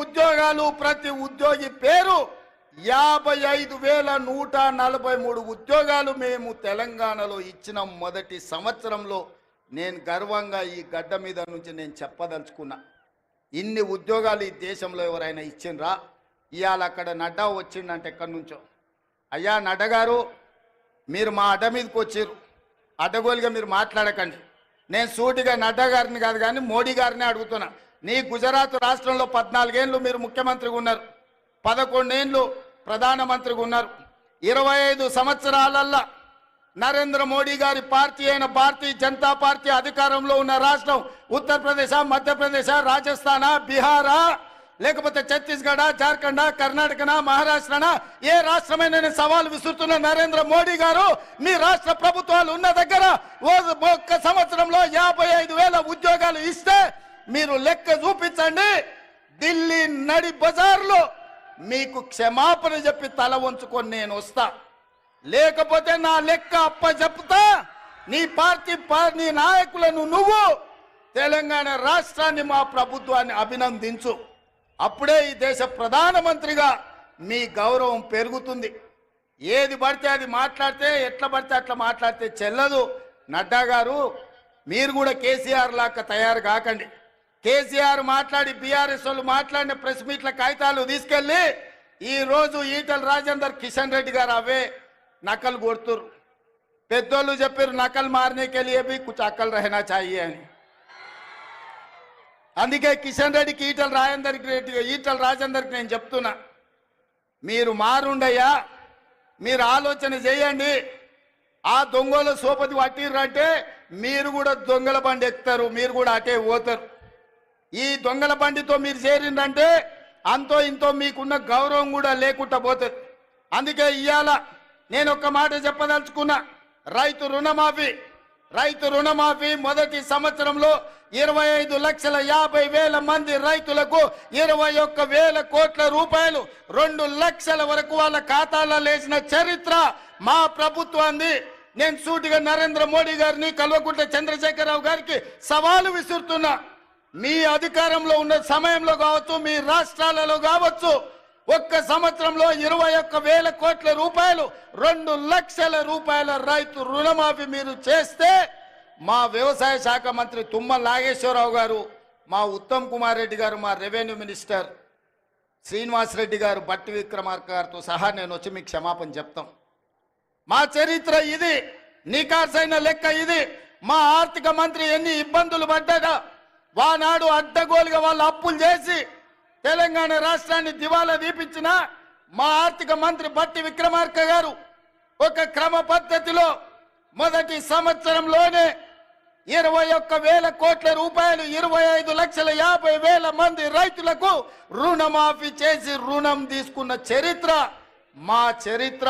ఉద్యోగాలు ప్రతి ఉద్యోగి పేరు 55,143 ఉద్యోగాలు మేము తెలంగాణలో ఇచ్చిన మొదటి సంవత్సరంలో నేను గర్వంగా ఈ గడ్డ మీద నుంచి నేను చెప్పదలుచుకున్నా. ఇన్ని ఉద్యోగాలు ఈ దేశంలో ఎవరైనా ఇచ్చిండ్రా? ఇవాళ అక్కడ నడ్డా వచ్చిండంటే ఎక్కడి నుంచో, అయ్యా నడ్డా గారు మీరు మా అడ్డ మీదకి వచ్చారు, అడ్డగోలుగా మీరు మాట్లాడకండి. నేను సూటిగా నడ్డా గారిని కాదు కానీ మోడీ గారిని అడుగుతున్నా. నీ గుజరాత్ రాష్ట్రంలో 14 ఏళ్ళు మీరు ముఖ్యమంత్రిగా ఉన్నారు, 11 ఏళ్ళు ప్రధానమంత్రిగా ఉన్నారు. 25 సంవత్సరాలల్లా నరేంద్ర మోడీ గారి పార్టీ అయిన భారతీయ జనతా పార్టీ అధికారంలో ఉన్న రాష్ట్రం ఉత్తరప్రదేశ్, మధ్యప్రదేశ్, రాజస్థాన్, బీహారా, లేకపోతే ఛత్తీస్గఢ, జార్ఖండ్, కర్ణాటక, మహారాష్ట్రనా, ఏ రాష్ట్రమైన నేను సవాల్ విసురుతున్న నరేంద్ర మోడీ గారు మీ రాష్ట్ర ప్రభుత్వాలు ఉన్న దగ్గర ఒక్క సంవత్సరంలో 55,000 ఉద్యోగాలు ఇస్తే మీరు లెక్క చూపించండి. ఢిల్లీ నడి బజార్లో మీకు క్షమాపణ చెప్పి తల వంచుకొని నేను వస్తా, లేకపోతే నా లెక్క అప్ప చెప్తా. నీ పార్టీ నీ నాయకులను నువ్వు తెలంగాణ రాష్ట్రాన్ని మా ప్రభుత్వాన్ని అభినందించు. అప్పుడే ఈ దేశ ప్రధానమంత్రిగా మీ గౌరవం పెరుగుతుంది. ఏది పడితే అది మాట్లాడితే, ఎట్లా పడితే అట్లా మాట్లాడితే చెల్లదు. నడ్డా గారు మీరు కూడా కేసీఆర్ లాగా తయారు కాకండి. కేసీఆర్ మాట్లాడి బీఆర్ఎస్ వాళ్ళు మాట్లాడిన ప్రెస్ మీట్ల కాగితాలు తీసుకెళ్లి ఈరోజు ఈటల రాజేందర్, కిషన్ రెడ్డి గారు అవే నకలు కొడుతురు. పెద్దోళ్ళు చెప్పారు నకలు మారనేకి లియే భీ కుछ అక్కలు రహనా చాహియే అని. అందుకే కిషన్ రెడ్డికి ఈటల రాజేందర్కి నేను చెప్తున్నా, మీరు మారుండయ్యా, మీరు ఆలోచన చేయండి. ఆ దొంగలు సోపతి పట్టిర్రంటే మీరు కూడా దొంగల బండి ఎక్కుతారు, మీరు కూడా అటే పోతారు. ఈ దొంగల బండితో మీరు చేరిందంటే అంతో ఇంతో మీకున్న గౌరవం కూడా లేకుండా పోతుంది. అందుకే ఇవాళ నేను ఒక్క మాట చెప్పదలుచుకున్నా. రైతు రుణమాఫీ మొదటి సంవత్సరంలో 25,50,000 మంది రైతులకు 21,000 కోట్ల రూపాయలు 2 లక్షల వరకు వాళ్ళ ఖాతాలో లేచిన చరిత్ర మా ప్రభుత్వాన్ని. నేను సూటిగా నరేంద్ర మోడీ గారిని, కల్వకుంట్ల చంద్రశేఖరరావు గారికి సవాలు విసురుతున్నా. మీ అధికారంలో ఉన్న సమయంలో కావచ్చు, మీ రాష్ట్రాలలో కావచ్చు, ఒక్క సంవత్సరంలో 21,000 కోట్ల రూపాయలు 2 లక్షల రూపాయల రైతు రుణమాఫీ మీరు చేస్తే మా వ్యవసాయ శాఖ మంత్రి తుమ్మల నాగేశ్వరరావు గారు, మా ఉత్తమ్ కుమార్ రెడ్డి గారు, మా రెవెన్యూ మినిస్టర్ శ్రీనివాస్ రెడ్డి గారు, బట్టి విక్రమార్క గారితో సహా నేను వచ్చి మీకు క్షమాపణ చెప్తాం. మా చరిత్ర ఇది, నికార్సైన లెక్క ఇది. మా ఆర్థిక మంత్రి ఎన్ని ఇబ్బందులు పడ్డాడా, వానాడు అడ్డగోలుగా వాళ్ళు అప్పులు చేసి తెలంగాణ రాష్ట్రాన్ని దివాలా తీపించిన మా ఆర్థిక మంత్రి బట్టి విక్రమార్క గారు ఒక క్రమ పద్ధతిలో మొదటి సంవత్సరంలోనే 21,000 కోట్ల రూపాయలు 25,50,000 మంది రైతులకు రుణమాఫీ చేసి రుణం తీసుకున్న చరిత్ర మా చరిత్ర.